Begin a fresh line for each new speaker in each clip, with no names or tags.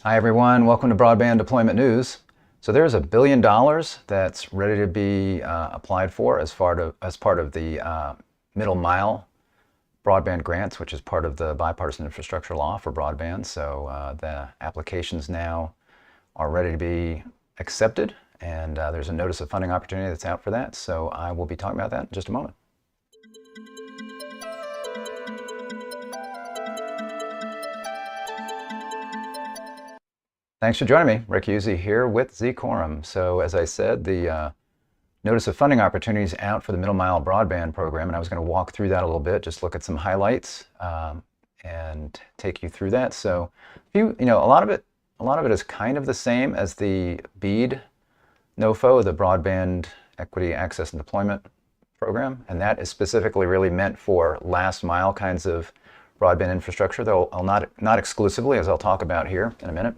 Hi everyone, welcome to Broadband Deployment News. So there's $1 billion that's ready to be applied for as part of the middle mile broadband grants, which is part of the Bipartisan Infrastructure Law for broadband. So the applications now are ready to be accepted, and there's a notice of funding opportunity that's out for that. So I will be talking about that in just a moment. Thanks for joining me. Rick Uzzi here with Z-Quorum. So as I said, the notice of funding opportunities out for the middle mile broadband program, and I was going to walk through that a little bit, just look at some highlights and take you through that. So a lot of it is kind of the same as the BEAD NOFO, the Broadband Equity Access and Deployment Program, and that is specifically really meant for last mile kinds of broadband infrastructure, though not exclusively, as I'll talk about here in a minute.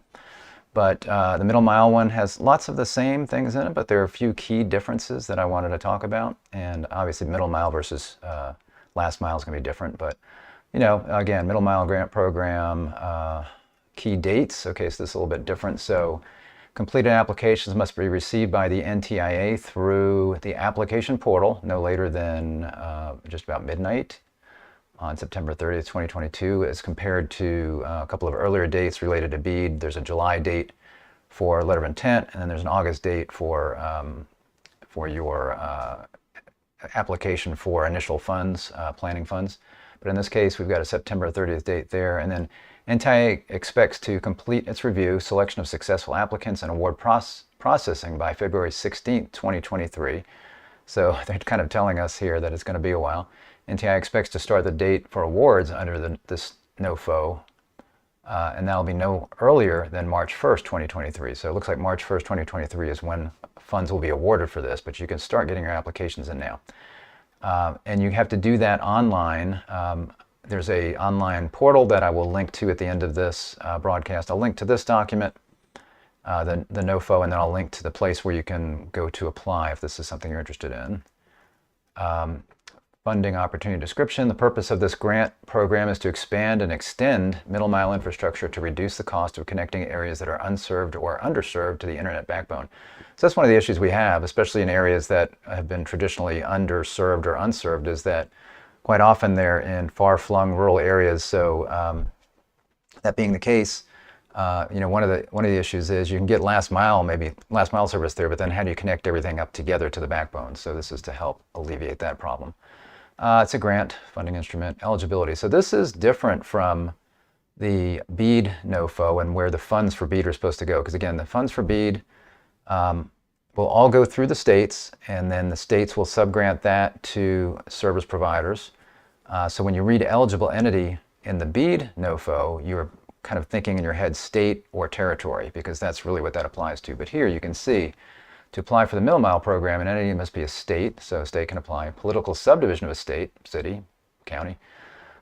But the middle mile one has lots of the same things in it, but there are a few key differences that I wanted to talk about. And obviously middle mile versus last mile is going to be different. But, again, middle mile grant program, key dates. Okay, so this is a little bit different. So completed applications must be received by the NTIA through the application portal no later than just about midnight on September 30th, 2022, as compared to a couple of earlier dates related to BEAD. There's a July date for letter of intent, and then there's an August date for your application for initial funds, planning funds. But in this case, we've got a September 30th date there, and then NTIA expects to complete its review, selection of successful applicants, and award processing by February 16th, 2023. So they're kind of telling us here that it's going to be a while. NTIA expects to start the date for awards under this NOFO, and that'll be no earlier than March 1st, 2023. So it looks like March 1st, 2023 is when funds will be awarded for this, but you can start getting your applications in now. And you have to do that online. There's an online portal that I will link to at the end of this broadcast. I'll link to this document, the NOFO, and then I'll link to the place where you can go to apply if this is something you're interested in. Funding opportunity description. The purpose of this grant program is to expand and extend middle mile infrastructure to reduce the cost of connecting areas that are unserved or underserved to the internet backbone. So that's one of the issues we have, especially in areas that have been traditionally underserved or unserved, is that quite often they're in far-flung rural areas. So that being the case, one of the issues is you can get last mile service there, but then how do you connect everything up together to the backbone? So this is to help alleviate that problem. It's a grant funding instrument. Eligibility. So this is different from the BEAD NOFO and where the funds for BEAD are supposed to go. Because again, the funds for BEAD will all go through the states, and then the states will subgrant that to service providers. So when you read eligible entity in the BEAD NOFO, you're kind of thinking in your head state or territory, because that's really what that applies to. But here you can see, to apply for the middle mile program, an entity must be a state, so a state can apply. Political subdivision of a state, city, county.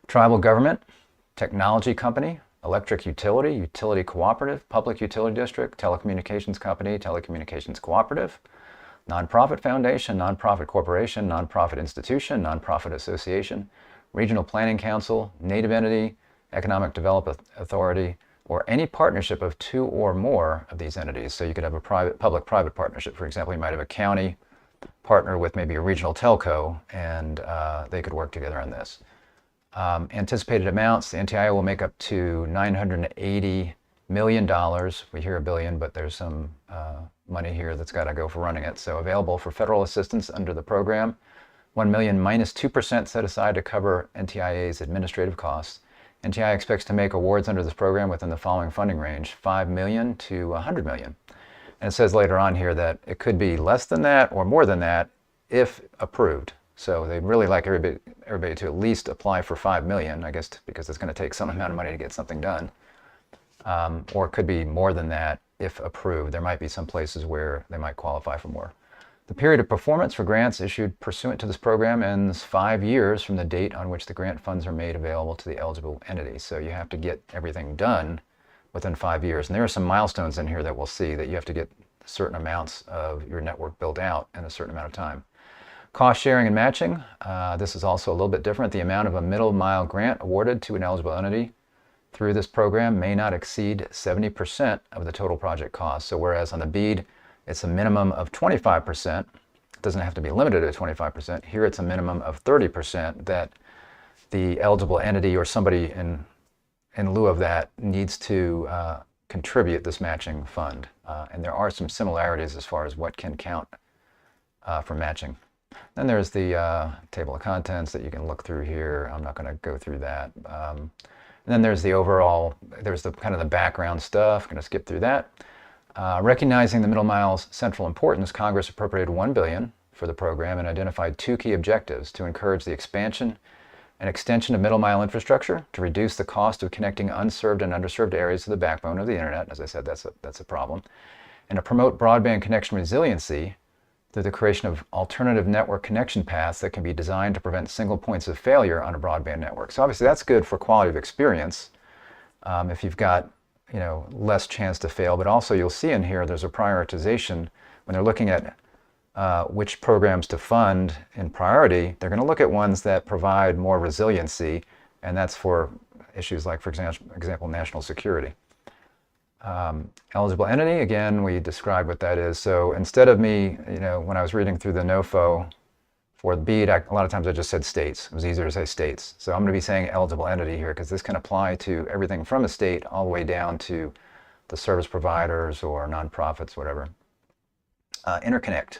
Tribal government, technology company, electric utility, utility cooperative, public utility district, telecommunications company, telecommunications cooperative, nonprofit foundation, nonprofit corporation, nonprofit institution, nonprofit association, regional planning council, native entity, economic development authority, or any partnership of two or more of these entities. So you could have a public-private partnership. For example, you might have a county partner with maybe a regional telco, and they could work together on this. Anticipated amounts, the NTIA will make up to $980 million. We hear $1 billion, but there's some money here that's got to go for running it. So available for federal assistance under the program, $1 million minus 2% set aside to cover NTIA's administrative costs. NTIA expects to make awards under this program within the following funding range, $5 million to $100 million. And it says later on here that it could be less than that or more than that if approved. So they'd really like everybody to at least apply for $5 million, I guess, because it's going to take some amount of money to get something done. Or it could be more than that if approved. There might be some places where they might qualify for more. The period of performance for grants issued pursuant to this program ends 5 years from the date on which the grant funds are made available to the eligible entity. So you have to get everything done within 5 years. And there are some milestones in here that we'll see that you have to get certain amounts of your network built out in a certain amount of time. Cost sharing and matching. This is also a little bit different. The amount of a middle mile grant awarded to an eligible entity through this program may not exceed 70% of the total project cost. So whereas on the BEAD, it's a minimum of 25%, it doesn't have to be limited to 25%. Here it's a minimum of 30% that the eligible entity or somebody in lieu of that needs to contribute this matching fund. And there are some similarities as far as what can count for matching. Then there's the table of contents that you can look through here. I'm not going to go through that. And then there's the overall, there's the kind of the background stuff. I'm going to skip through that. Recognizing the middle mile's central importance, Congress appropriated $1 billion for the program and identified 2 key objectives: to encourage the expansion and extension of middle mile infrastructure, to reduce the cost of connecting unserved and underserved areas to the backbone of the internet. As I said, that's a problem. And to promote broadband connection resiliency through the creation of alternative network connection paths that can be designed to prevent single points of failure on a broadband network. So obviously that's good for quality of experience if you've got less chance to fail, but also you'll see in here there's a prioritization when they're looking at which programs to fund in priority. They're going to look at ones that provide more resiliency, and that's for issues like, for example, national security. Eligible entity, again, we described what that is. So instead of me, when I was reading through the NOFO for the BEAD, a lot of times I just said states. It was easier to say states. So I'm going to be saying eligible entity here because this can apply to everything from a state all the way down to the service providers or nonprofits, whatever. Interconnect,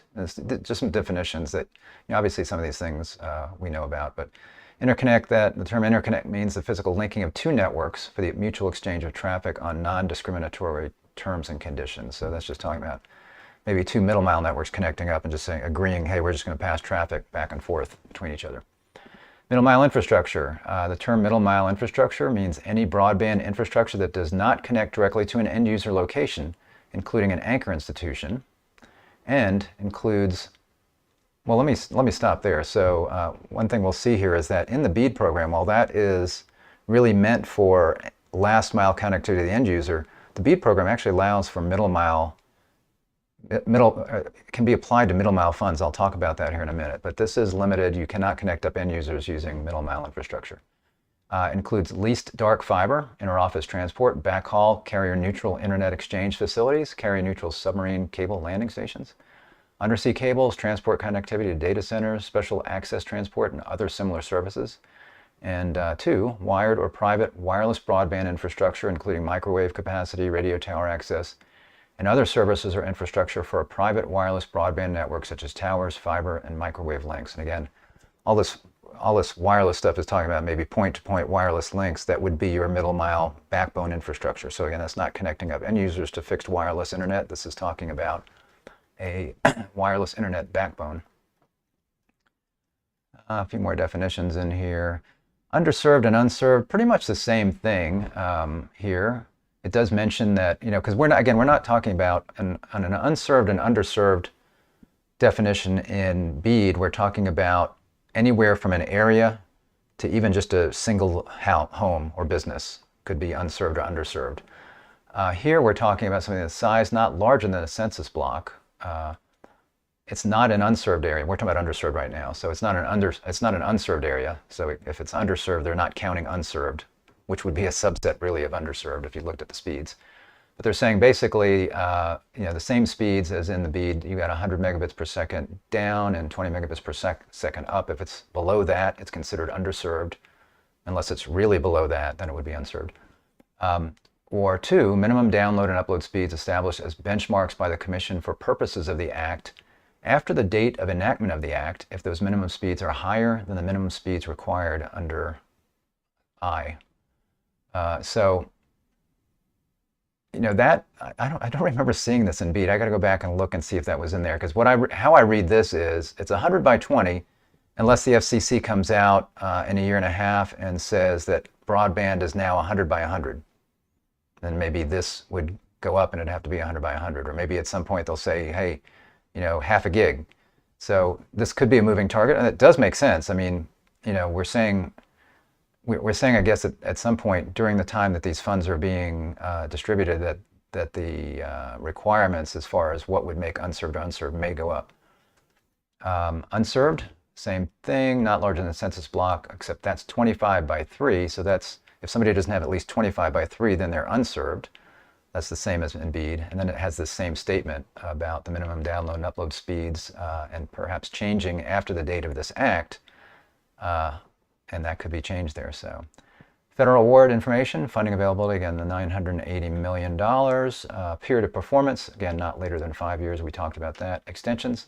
just some definitions that, obviously some of these things we know about, but interconnect, the term interconnect means the physical linking of 2 networks for the mutual exchange of traffic on non-discriminatory terms and conditions. So that's just talking about maybe 2 middle mile networks connecting up and just agreeing, hey, we're just going to pass traffic back and forth between each other. Middle mile infrastructure. The term middle mile infrastructure means any broadband infrastructure that does not connect directly to an end user location, including an anchor institution, and includes, well, let me stop there. So one thing we'll see here is that in the BEAD program, while that is really meant for last mile connectivity to the end user, the BEAD program actually allows for can be applied to middle mile funds. I'll talk about that here in a minute, but this is limited. You cannot connect up end users using middle mile infrastructure. Includes leased dark fiber, interoffice transport, backhaul, carrier-neutral internet exchange facilities, carrier-neutral submarine cable landing stations, undersea cables, transport connectivity to data centers, special access transport, and other similar services. And 2, wired or private wireless broadband infrastructure, including microwave capacity, radio tower access, and other services or infrastructure for a private wireless broadband network, such as towers, fiber, and microwave links. And again, all this wireless stuff is talking about maybe point-to-point wireless links that would be your middle mile backbone infrastructure. So again, that's not connecting up end users to fixed wireless internet. This is talking about a wireless internet backbone. A few more definitions in here. Underserved and unserved, pretty much the same thing here. It does mention that, because we're not talking about an unserved and underserved definition in BEAD. We're talking about anywhere from an area to even just a single home or business could be unserved or underserved. Here we're talking about something that's size not larger than a census block. It's not an unserved area. We're talking about underserved right now, so it's not an unserved area. So if it's underserved, they're not counting unserved, which would be a subset really of underserved if you looked at the speeds. But they're saying basically, the same speeds as in the BEAD. You got 100 megabits per second down and 20 megabits per second up. If it's below that, it's considered underserved. Unless it's really below that, then it would be unserved. Or 2, minimum download and upload speeds established as benchmarks by the Commission for purposes of the Act after the date of enactment of the Act, if those minimum speeds are higher than the minimum speeds required under I. That I don't remember seeing this in BEAD. I got to go back and look and see if that was in there, because how I read this is it's 100 by 20, unless the FCC comes out in a year and a half and says that broadband is now 100 by 100. Then maybe this would go up and it'd have to be 100 by 100, or maybe at some point they'll say, hey, half a gig. So this could be a moving target, and it does make sense. I mean, we're saying, I guess, at some point during the time that these funds are being distributed, that the requirements as far as what would make unserved or unserved may go up. Unserved, same thing, not larger than the census block, except that's 25 by 3. So that's, If somebody doesn't have at least 25 by 3, then they're unserved. That's the same as in BEAD. And then it has this same statement about the minimum download and upload speeds and perhaps changing after the date of this act. And that could be changed there. So federal award information, funding availability, again, the $980 million. Period of performance, again, not later than 5 years. We talked about that. Extensions.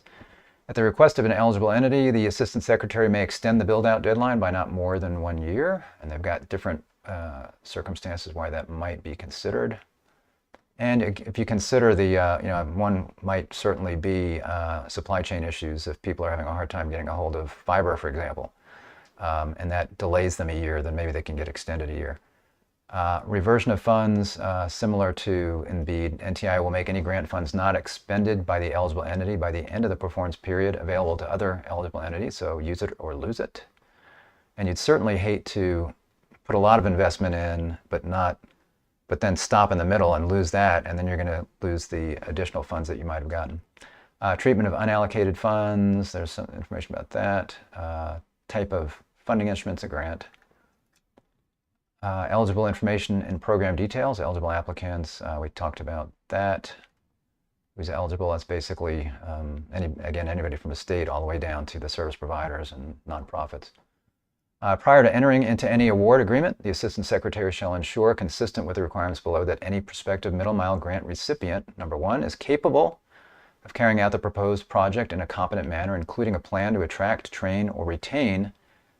At the request of an eligible entity, the Assistant Secretary may extend the build-out deadline by not more than 1 year. And they've got different circumstances why that might be considered. And if you consider the, one might certainly be supply chain issues if people are having a hard time getting a hold of fiber, for example, and that delays them a year, then maybe they can get extended a year. Reversion of funds, similar to in BEAD, NTIA will make any grant funds not expended by the eligible entity by the end of the performance period available to other eligible entities, so use it or lose it. And you'd certainly hate to put a lot of investment in, but then stop in the middle and lose that, and then you're going to lose the additional funds that you might have gotten. Treatment of unallocated funds, there's some information about that. Type of funding instruments, a grant. Eligible information and program details, eligible applicants, we talked about that. Who's eligible, that's basically, anybody from the state all the way down to the service providers and nonprofits. Prior to entering into any award agreement, the Assistant Secretary shall ensure, consistent with the requirements below, that any prospective middle mile grant recipient, number 1, is capable of carrying out the proposed project in a competent manner, including a plan to attract, train, or retain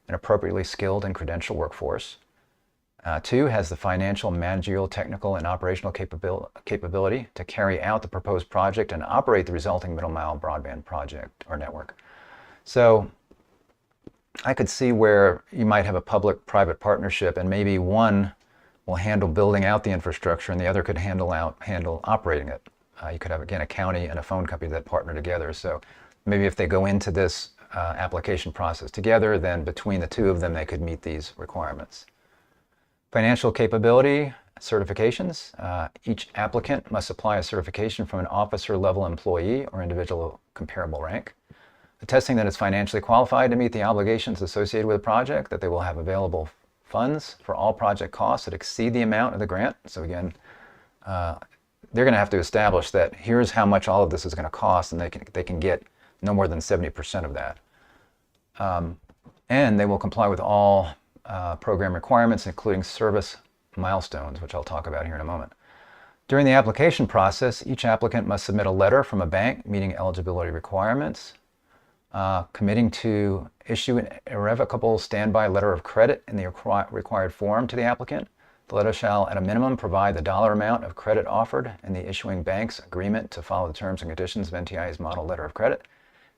an appropriately skilled and credentialed workforce. 2, has the financial, managerial, technical, and operational capability to carry out the proposed project and operate the resulting middle mile broadband project or network. So I could see where you might have a public-private partnership, and maybe one will handle building out the infrastructure and the other could handle operating it. You could have, again, a county and a phone company that partner together. So maybe if they go into this application process together, then between the two of them, they could meet these requirements. Financial capability certifications. Each applicant must supply a certification from an officer-level employee or individual comparable rank, attesting that it's financially qualified to meet the obligations associated with the project, that they will have available funds for all project costs that exceed the amount of the grant. So again, they're going to have to establish that here's how much all of this is going to cost, and they can get no more than 70% of that. And they will comply with all program requirements, including service milestones, which I'll talk about here in a moment. During the application process, each applicant must submit a letter from a bank meeting eligibility requirements, committing to issue an irrevocable standby letter of credit in the required form to the applicant. The letter shall, at a minimum, provide the dollar amount of credit offered and the issuing bank's agreement to follow the terms and conditions of NTIA's model letter of credit.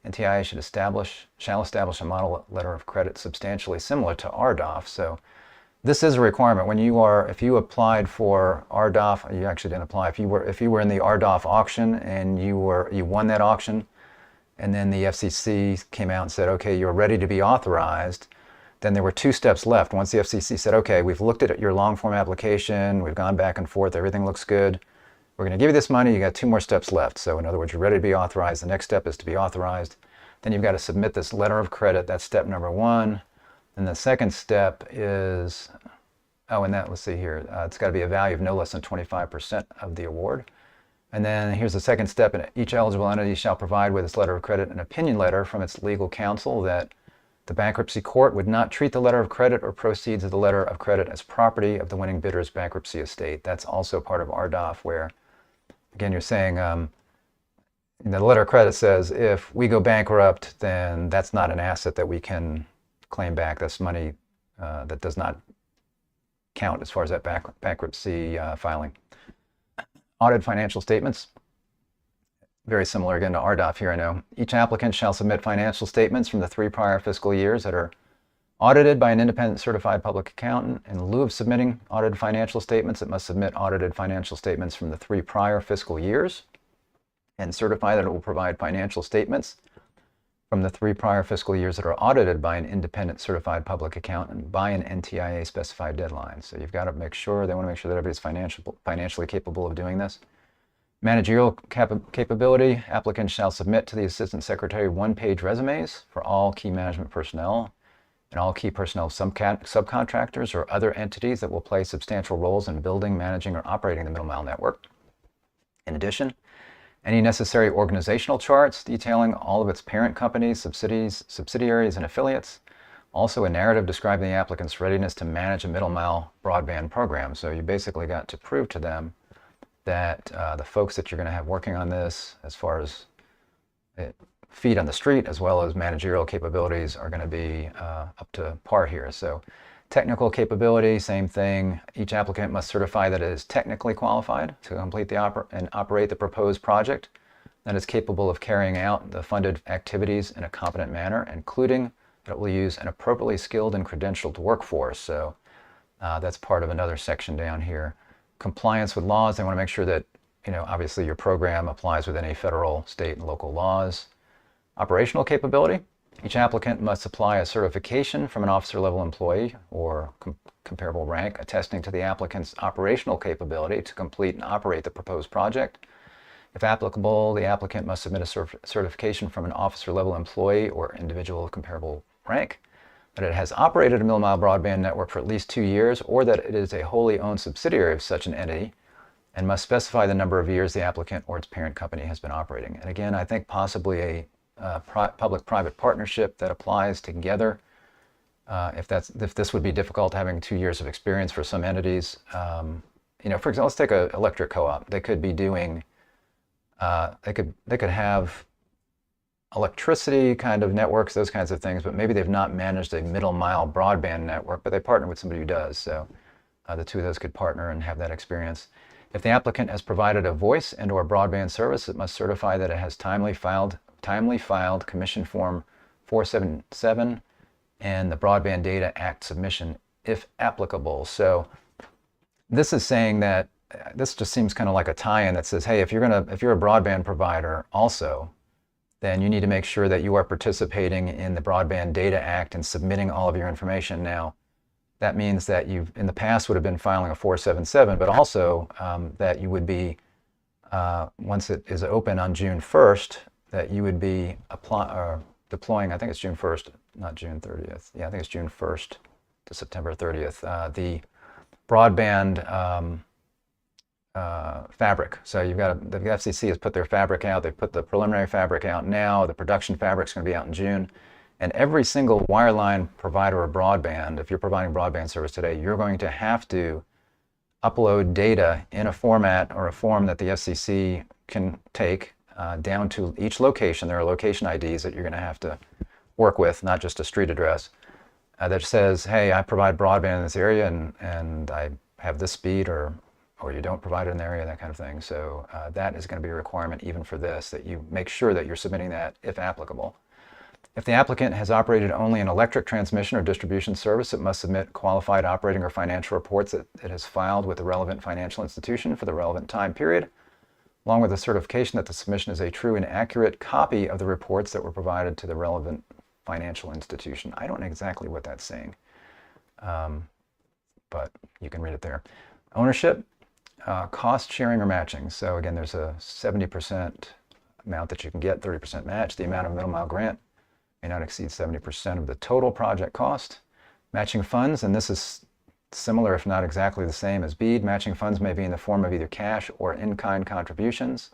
NTIA shall establish a model letter of credit substantially similar to RDOF. So this is a requirement. If you applied for RDOF, you actually didn't apply. If you were in the RDOF auction and you won that auction, and then the FCC came out and said, okay, you're ready to be authorized, then there were 2 steps left. Once the FCC said, okay, we've looked at your long form application, we've gone back and forth, everything looks good, we're going to give you this money, you got 2 more steps left. So in other words, you're ready to be authorized. The next step is to be authorized. Then you've got to submit this letter of credit. That's step number 1. And the second step is, let's see here, it's got to be a value of no less than 25% of the award. And then here's the second step. Each eligible entity shall provide with its letter of credit an opinion letter from its legal counsel that the bankruptcy court would not treat the letter of credit or proceeds of the letter of credit as property of the winning bidder's bankruptcy estate. That's also part of RDOF, where, again, you're saying the letter of credit says if we go bankrupt, then that's not an asset that we can claim back. That's money that does not count as far as that bankruptcy filing. Audited financial statements. Very similar again to RDOF here, I know. Each applicant shall submit financial statements from the 3 prior fiscal years that are audited by an independent certified public accountant. In lieu of submitting audited financial statements, it must submit audited financial statements from the 3 prior fiscal years and certify that it will provide financial statements from the 3 prior fiscal years that are audited by an independent certified public accountant by an NTIA specified deadline. So you've got to make sure, they want to make sure that everybody's financially capable of doing this. Managerial capability. Applicants shall submit to the Assistant Secretary 1-page resumes for all key management personnel and all key personnel subcontractors or other entities that will play substantial roles in building, managing, or operating the middle mile network. In addition, any necessary organizational charts detailing all of its parent companies, subsidiaries, and affiliates. Also, a narrative describing the applicant's readiness to manage a middle mile broadband program. So you basically got to prove to them that the folks that you're going to have working on this, as far as feet on the street as well as managerial capabilities, are going to be up to par here. So technical capability, same thing. Each applicant must certify that it is technically qualified to complete and operate the proposed project, that is capable of carrying out the funded activities in a competent manner, including that it will use an appropriately skilled and credentialed workforce. So that's part of another section down here. Compliance with laws. They want to make sure that, obviously your program applies with any federal, state, and local laws. Operational capability. Each applicant must supply a certification from an officer-level employee or comparable rank attesting to the applicant's operational capability to complete and operate the proposed project. If applicable, the applicant must submit a certification from an officer-level employee or individual of comparable rank that it has operated a middle mile broadband network for at least 2 years, or that it is a wholly owned subsidiary of such an entity, and must specify the number of years the applicant or its parent company has been operating. And again, I think possibly a public-private partnership that applies together. If this would be difficult, having 2 years of experience for some entities. For example, let's take an electric co-op. They could be doing, they could have electricity kind of networks, those kinds of things, but maybe they've not managed a middle mile broadband network, but they partner with somebody who does. So the two of those could partner and have that experience. If the applicant has provided a voice and/or broadband service, it must certify that it has timely filed Commission Form 477 and the Broadband Data Act submission, if applicable. So this is saying that this just seems kind of like a tie-in that says, hey, if you're a broadband provider also, then you need to make sure that you are participating in the Broadband Data Act and submitting all of your information. Now, that means that you in the past would have been filing a 477, but also that you would be, once it is open on June 1st, that you would be deploying, I think it's June 1st, not June 30th. Yeah, I think it's June 1st to September 30th, the broadband fabric. So you've got, the FCC has put their fabric out. They've put the preliminary fabric out now. The production fabric's going to be out in June. And every single wireline provider of broadband, if you're providing broadband service today, you're going to have to upload data in a format or a form that the FCC can take down to each location. There are location IDs that you're going to have to work with, not just a street address, that says, hey, I provide broadband in this area and I have this speed, or you don't provide it in the area, that kind of thing. So that is going to be a requirement even for this, that you make sure that you're submitting that if applicable. If the applicant has operated only an electric transmission or distribution service, it must submit qualified operating or financial reports that it has filed with the relevant financial institution for the relevant time period, along with a certification that the submission is a true and accurate copy of the reports that were provided to the relevant financial institution. I don't know exactly what that's saying, but you can read it there. Ownership, cost sharing or matching. So again, there's a 70% amount that you can get, 30% match. The amount of middle mile grant may not exceed 70% of the total project cost. Matching funds, and this is similar if not exactly the same as BEAD. Matching funds may be in the form of either cash or in-kind contributions.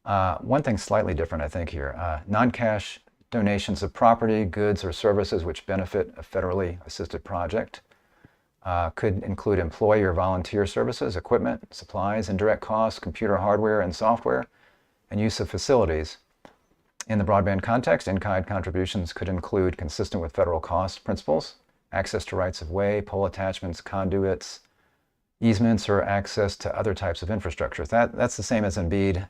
One thing slightly different, I think, here. Non-cash donations of property, goods, or services which benefit a federally assisted project. Could include employee or volunteer services, equipment, supplies, indirect costs, computer hardware and software, and use of facilities. In the broadband context, in-kind contributions could include, consistent with federal cost principles, access to rights of way, pole attachments, conduits, easements, or access to other types of infrastructure. That's the same as in BEAD.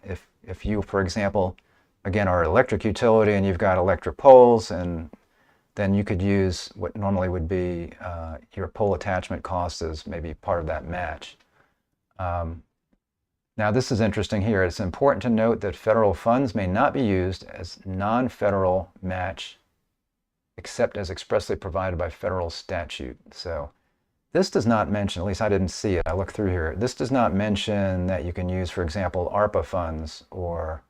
If you, for example, again, are an electric utility and you've got electric poles, and then you could use what normally would be your pole attachment cost as maybe part of that match. Now, this is interesting here. It's important to note that federal funds may not be used as non-federal match except as expressly provided by federal statute. So this does not mention, at least I didn't see it, I looked through here, this does not mention that you can use, for example, ARPA funds or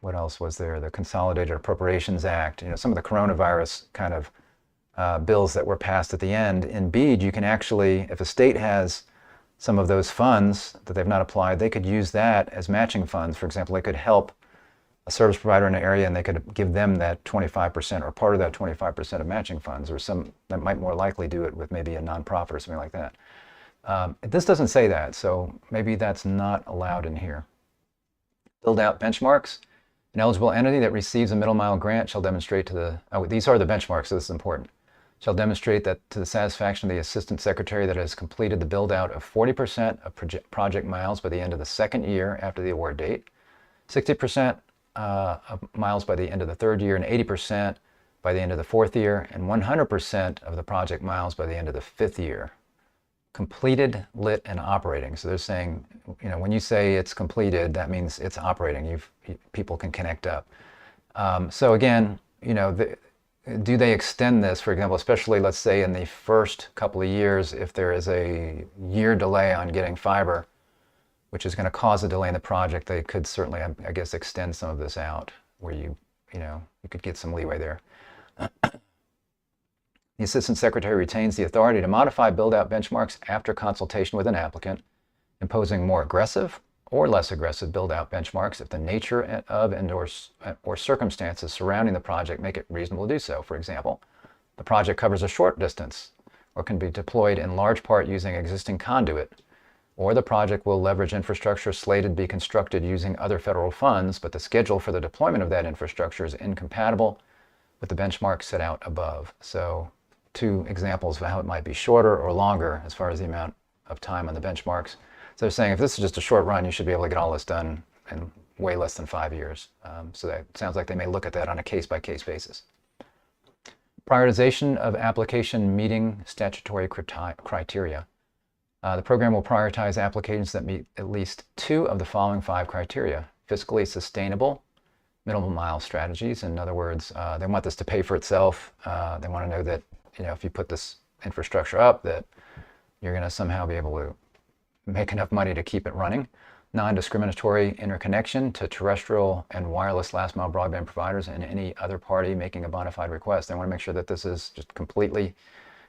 what else was there? The Consolidated Appropriations Act, some of the coronavirus kind of bills that were passed at the end. In BEAD, you can actually, if a state has some of those funds that they've not applied, they could use that as matching funds. For example, they could help a service provider in an area and they could give them that 25% or part of that 25% of matching funds, or some that might more likely do it with maybe a nonprofit or something like that. This doesn't say that, so maybe that's not allowed in here. Build out benchmarks. An eligible entity that receives a middle mile grant shall demonstrate to the, these are the benchmarks, so this is important, shall demonstrate that to the satisfaction of the Assistant Secretary that has completed the build out of 40% of project miles by the end of the second year after the award date, 60% of miles by the end of the third year, and 80% by the end of the fourth year, and 100% of the project miles by the end of the fifth year. Completed, lit, and operating. So they're saying, when you say it's completed, that means it's operating. People can connect up. So again, do they extend this, for example, especially let's say in the first couple of years, if there is a year delay on getting fiber, which is going to cause a delay in the project, they could certainly, I guess, extend some of this out where you could get some leeway there. The Assistant Secretary retains the authority to modify build-out benchmarks after consultation with an applicant, imposing more aggressive or less aggressive build-out benchmarks if the nature of or circumstances surrounding the project make it reasonable to do so. For example, the project covers a short distance or can be deployed in large part using existing conduit, or the project will leverage infrastructure slated to be constructed using other federal funds, but the schedule for the deployment of that infrastructure is incompatible with the benchmarks set out above. So 2 examples of how it might be shorter or longer as far as the amount of time on the benchmarks. So they're saying if this is just a short run, you should be able to get all this done in way less than 5 years. So that sounds like they may look at that on a case-by-case basis. Prioritization of application meeting statutory criteria. The program will prioritize applications that meet at least 2 of the following 5 criteria. Fiscally sustainable minimum mile strategies. In other words, they want this to pay for itself. They want to know that if you put this infrastructure up, that you're going to somehow be able to make enough money to keep it running. Non-discriminatory interconnection to terrestrial and wireless last mile broadband providers and any other party making a bona fide request. They want to make sure that this is just completely,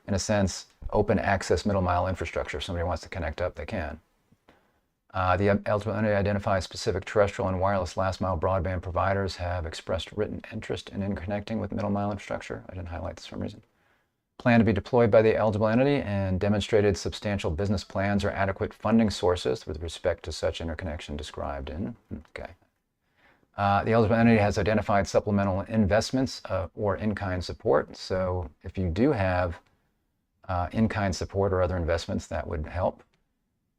in a sense, open access middle mile infrastructure. If somebody wants to connect up, they can. The eligible entity identifies specific terrestrial and wireless last mile broadband providers have expressed written interest in interconnecting with middle mile infrastructure. I didn't highlight this for some reason. Plan to be deployed by the eligible entity and demonstrated substantial business plans or adequate funding sources with respect to such interconnection described in. Okay. The eligible entity has identified supplemental investments or in-kind support. So if you do have in-kind support or other investments, that would help.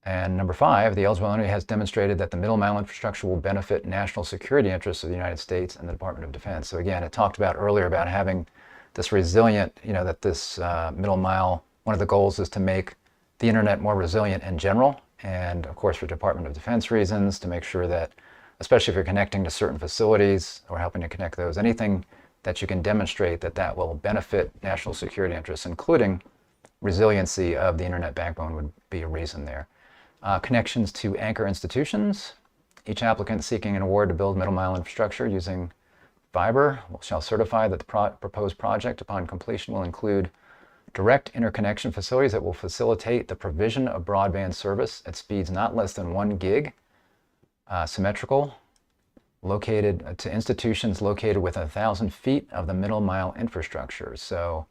And number 5, the eligible entity has demonstrated that the middle mile infrastructure will benefit national security interests of the United States and the Department of Defense. So again, it talked about earlier about having this resilient, that this middle mile, one of the goals is to make the internet more resilient in general, and of course for Department of Defense reasons, to make sure that, especially if you're connecting to certain facilities or helping to connect those, anything that you can demonstrate that will benefit national security interests, including resiliency of the internet backbone, would be a reason there. Connections to anchor institutions. Each applicant seeking an award to build middle mile infrastructure using fiber shall certify that the proposed project upon completion will include direct interconnection facilities that will facilitate the provision of broadband service at speeds not less than 1 gig, symmetrical, located to institutions located within 1,000 feet of the middle mile infrastructure. So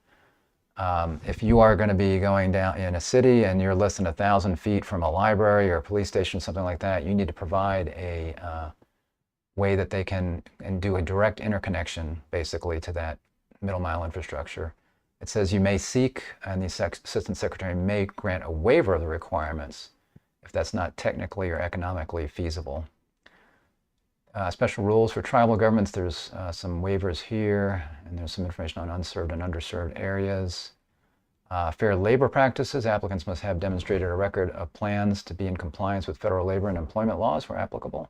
if you are going to be going down in a city and you're less than 1,000 feet from a library or a police station, something like that, you need to provide a way that they can do a direct interconnection basically to that middle mile infrastructure. It says you may seek, and the Assistant Secretary may grant a waiver of the requirements if that's not technically or economically feasible. Special rules for tribal governments. There's some waivers here, and there's some information on unserved and underserved areas. Fair labor practices. Applicants must have demonstrated a record of plans to be in compliance with federal labor and employment laws where applicable.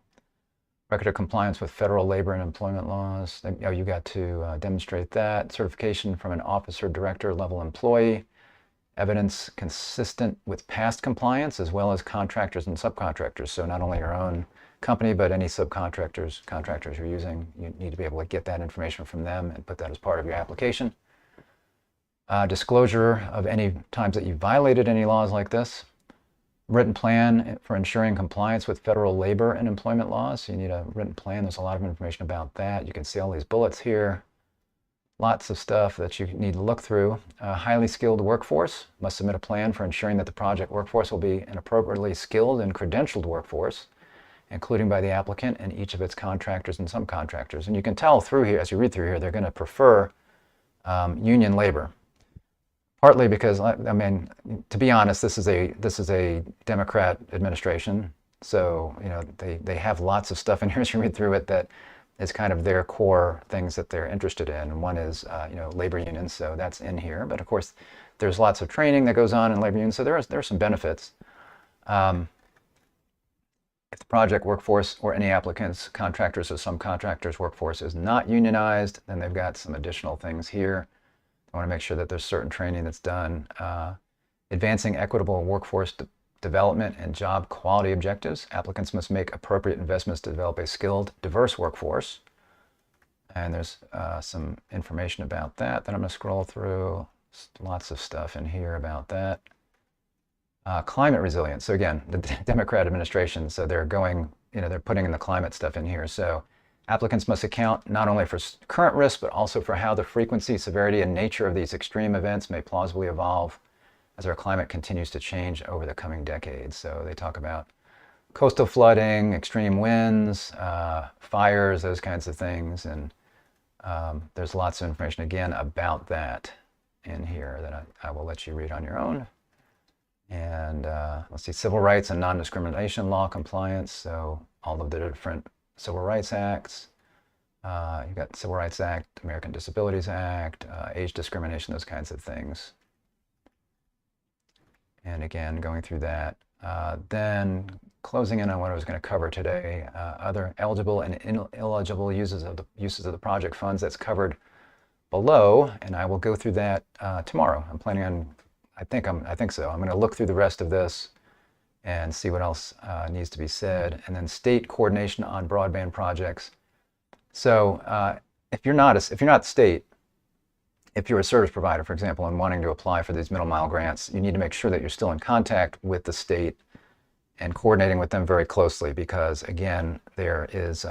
Record of compliance with federal labor and employment laws. You got to demonstrate that. Certification from an officer, director level employee. Evidence consistent with past compliance, as well as contractors and subcontractors. So not only your own company, but any contractors you're using, you need to be able to get that information from them and put that as part of your application. Disclosure of any times that you violated any laws like this. Written plan for ensuring compliance with federal labor and employment laws. So you need a written plan. There's a lot of information about that. You can see all these bullets here. Lots of stuff that you need to look through. Highly skilled workforce must submit a plan for ensuring that the project workforce will be an appropriately skilled and credentialed workforce, including by the applicant and each of its contractors and subcontractors. And you can tell through here, as you read through here, they're going to prefer union labor. Partly because, I mean, to be honest, this is a Democrat administration, so they have lots of stuff in here as you read through it that is kind of their core things that they're interested in. And one is labor unions, so that's in here. But of course, there's lots of training that goes on in labor unions, so there are some benefits. If the project workforce or any applicants, contractors or subcontractors workforce is not unionized, then they've got some additional things here. I want to make sure that there's certain training that's done. Advancing equitable workforce development and job quality objectives. Applicants must make appropriate investments to develop a skilled, diverse workforce. And there's some information about that that I'm going to scroll through. Lots of stuff in here about that. Climate resilience. So again, the Democrat administration, so they're going, they're putting in the climate stuff in here. So applicants must account not only for current risks, but also for how the frequency, severity, and nature of these extreme events may plausibly evolve as our climate continues to change over the coming decades. So they talk about coastal flooding, extreme winds, fires, those kinds of things. And there's lots of information, again, about that in here that I will let you read on your own. And let's see, civil rights and non-discrimination law compliance. So all of the different Civil Rights Acts. You've got Civil Rights Act, American Disabilities Act, age discrimination, those kinds of things. And again, going through that. Then closing in on what I was going to cover today, other eligible and ineligible uses of the project funds, that's covered below, and I will go through that tomorrow. I'm planning on, I think so. I'm going to look through the rest of this and see what else needs to be said. And then state coordination on broadband projects. So if you're not state, if you're a service provider, for example, and wanting to apply for these middle mile grants, you need to make sure that you're still in contact with the state and coordinating with them very closely, because again, there is,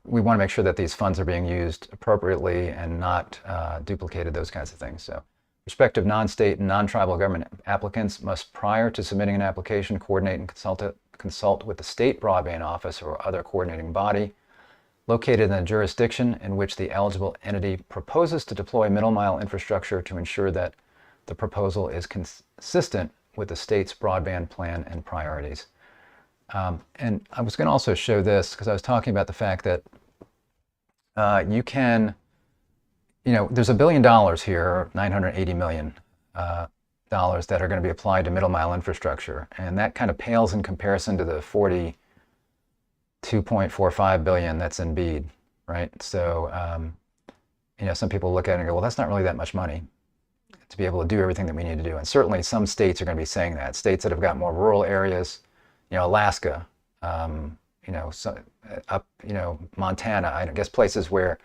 we want to make sure that these funds are being used appropriately and not duplicated, those kinds of things. So prospective non-state and non-tribal government applicants must, prior to submitting an application, coordinate and consult with the state broadband office or other coordinating body located in the jurisdiction in which the eligible entity proposes to deploy middle mile infrastructure to ensure that the proposal is consistent with the state's broadband plan and priorities. And I was going to also show this because I was talking about the fact that you can, there's $1 billion here, $980 million that are going to be applied to middle mile infrastructure. And that kind of pales in comparison to the $42.45 billion that's in BEAD, right? So, some people look at it and go, well, that's not really that much money to be able to do everything that we need to do. And certainly some states are going to be saying that. States that have got more rural areas, Alaska, Montana, I guess places where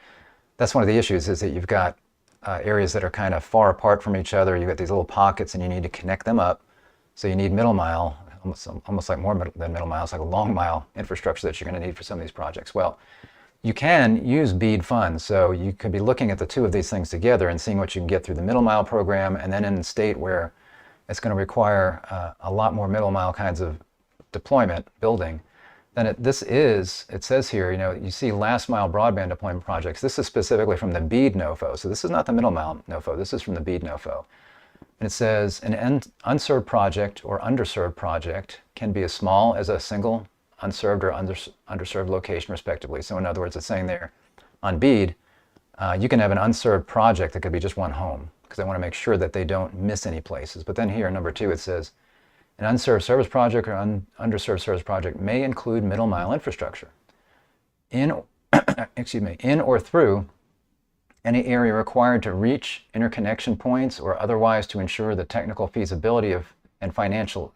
that's one of the issues is that you've got areas that are kind of far apart from each other. You've got these little pockets and you need to connect them up. So you need middle mile, almost like more than middle mile. It's like a long mile infrastructure that you're going to need for some of these projects. Well, you can use BEAD funds. So you could be looking at the two of these things together and seeing what you can get through the middle mile program, and then in a state where it's going to require a lot more middle mile kinds of deployment, building, then it says here, you see last mile broadband deployment projects. This is specifically from the BEAD NOFO. So this is not the middle mile NOFO. This is from the BEAD NOFO. And it says an unserved project or underserved project can be as small as a single unserved or underserved location, respectively. So in other words, it's saying there on BEAD, you can have an unserved project that could be just one home, because they want to make sure that they don't miss any places. But then here, number 2, it says an unserved service project or underserved service project may include middle mile infrastructure in or through any area required to reach interconnection points or otherwise to ensure the technical feasibility of and financial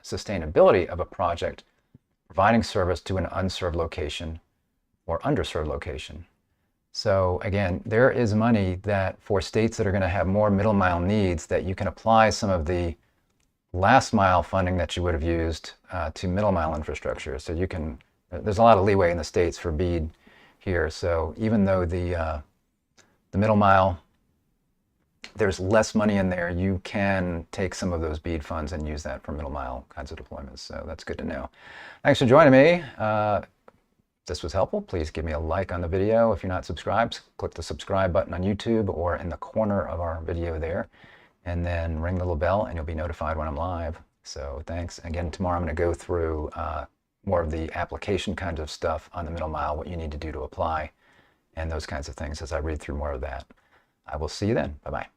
sustainability of a project providing service to an unserved location or underserved location. So again, there is money that for states that are going to have more middle mile needs, that you can apply some of the last mile funding that you would have used to middle mile infrastructure. So you can, there's a lot of leeway in the states for BEAD here. So even though the middle mile, there's less money in there, you can take some of those BEAD funds and use that for middle mile kinds of deployments. So that's good to know. Thanks for joining me. If this was helpful, please give me a like on the video. If you're not subscribed, click the subscribe button on YouTube or in the corner of our video there, and then ring the little bell and you'll be notified when I'm live. So thanks. Again, tomorrow I'm going to go through more of the application kinds of stuff on the middle mile, what you need to do to apply, and those kinds of things as I read through more of that. I will see you then. Bye-bye.